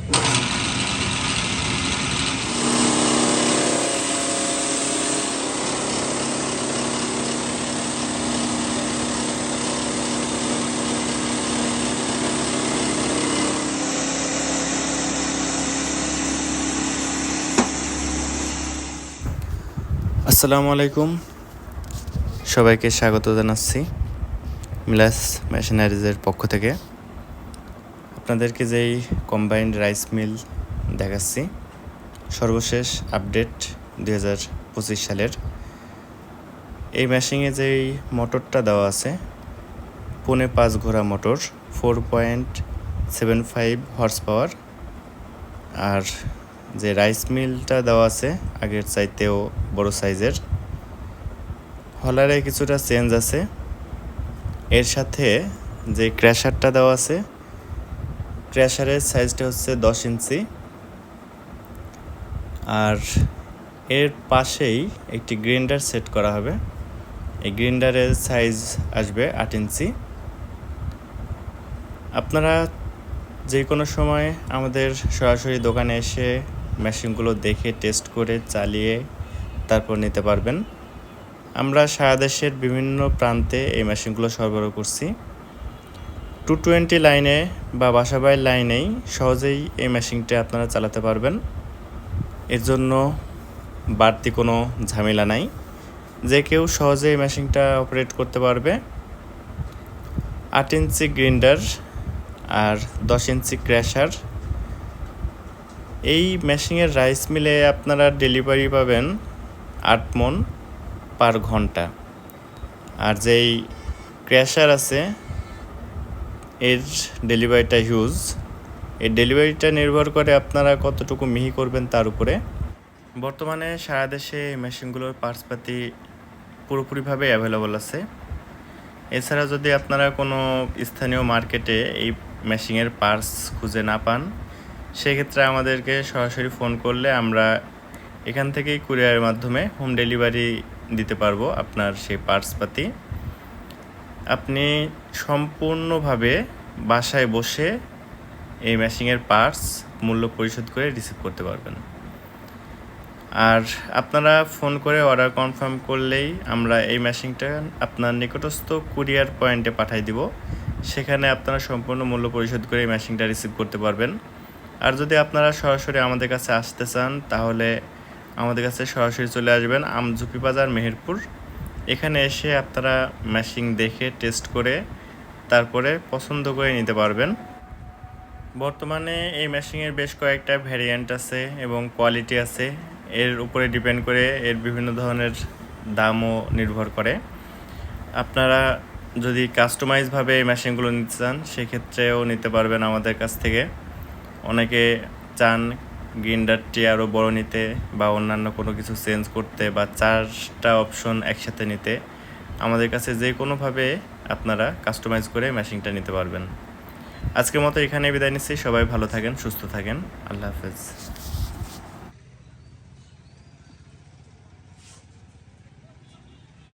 আসসালামু আলাইকুম, সবাইকে স্বাগত জানাচ্ছি মিলাস মেশিনারিজের পক্ষ থেকে। আপনাদেরকে যেই কম্বাইন্ড রাইস মিল দেখাচ্ছি, সর্বশেষ আপডেট 2025 সালের। এই মেশিনে যেই মোটরটা দেওয়া আছে 5.5 ঘোড়া মোটর, 4.75 হর্স পাওয়ার। আর যে রাইস মিলটা দেওয়া আছে আগের চাইতেও বড় সাইজের। হলারে কিছুটা চেঞ্জ আছে। এর সাথে যে ক্র্যাশারটা দেওয়া আছে, ক্র্যাশারের সাইজটা হচ্ছে 10 ইঞ্চি। আর এর পাশেই একটি গ্রাইন্ডার সেট করা হবে। এই গ্রাইন্ডারের সাইজ আসবে 8 ইঞ্চি। আপনারা যে কোনো সময় আমাদের সরাসরি দোকানে এসে মেশিনগুলো দেখে টেস্ট করে চালিয়ে তারপর নিতে পারবেন। আমরা সারা দেশের বিভিন্ন প্রান্তে এই মেশিনগুলো সরবরাহ করছি। 220 লাইনে বা বাসাবাড়ির লাইনেই সহজেই এই মেশিনটা আপনারা চালাতে পারবেন। এর জন্য বাড়তি কোনো ঝামেলা নাই, যে কেউ সহজেই এই মেশিনটা অপারেট করতে পারবে। 8 ইঞ্চি গ্রাইন্ডার আর 10 ইঞ্চি ক্র্যাশার। এই মেশিনের রাইস মিলে আপনারা ডেলিভারি পাবেন 8 মণ পার ঘন্টা। আর যেই ক্র্যাশার আছে এর ডেলিভারিটা হিউজ। এই ডেলিভারিটা নির্ভর করে আপনারা কতটুকু মিহি করবেন তার উপরে। বর্তমানে সারা দেশে এই মেশিনগুলোর পার্টসপাতি পুরোপুরিভাবে অ্যাভেলেবল আছে। এছাড়া যদি আপনারা কোনো স্থানীয় মার্কেটে এই মেশিনের পার্টস খুঁজে না পান, সেক্ষেত্রে আমাদেরকে সরাসরি ফোন করলে আমরা এখান থেকেই কুরিয়ারের মাধ্যমে হোম ডেলিভারি দিতে পারবো আপনার সেই পার্টসপাতি। আপনি সম্পূর্ণভাবে বাসায় বসে এই মেশিনের পার্টস মূল্য পরিশোধ করে রিসিভ করতে পারবেন। আর আপনারা ফোন করে অর্ডার কনফার্ম করলেই আমরা এই মেশিনটা আপনার নিকটস্থ কুরিয়ার পয়েন্টে পাঠিয়ে দিব। সেখানে আপনারা সম্পূর্ণ মূল্য পরিশোধ করে এই মেশিনটা রিসিভ করতে পারবেন। আর যদি আপনারা সরাসরি আমাদের কাছে আসতে চান, তাহলে আমাদের কাছে সরাসরি চলে আসবেন আমঝুপি বাজার, মেহেরপুর। এখানে এসে আপনারা মেশিন দেখে টেস্ট করে তারপরে পছন্দ করে নিতে পারবেন। বর্তমানে এই মেশিনের বেশ কয়েকটা ভ্যারিয়েন্ট আছে এবং কোয়ালিটি আছে। এর উপরে ডিপেন্ড করে এর বিভিন্ন ধরনের দামও নির্ভর করে। আপনারা যদি কাস্টমাইজভাবে এই মেশিনগুলো নিতে চান, সেক্ষেত্রেও নিতে পারবেন আমাদের কাছ থেকে। অনেকে চান গ্রাইন্ডারটি আরও বড় নিতে বা অন্যান্য কোনো কিছু চেঞ্জ করতে বা 4টা অপশন একসাথে নিতে। আমাদের কাছে যে কোনোভাবে আপনারা কাস্টমাইজ করে মেশিনটা নিতে পারবেন। আজকের মতো এখানে বিদায় নিচ্ছি। সবাই ভালো থাকেন, সুস্থ থাকেন। আল্লাহ হাফেজ।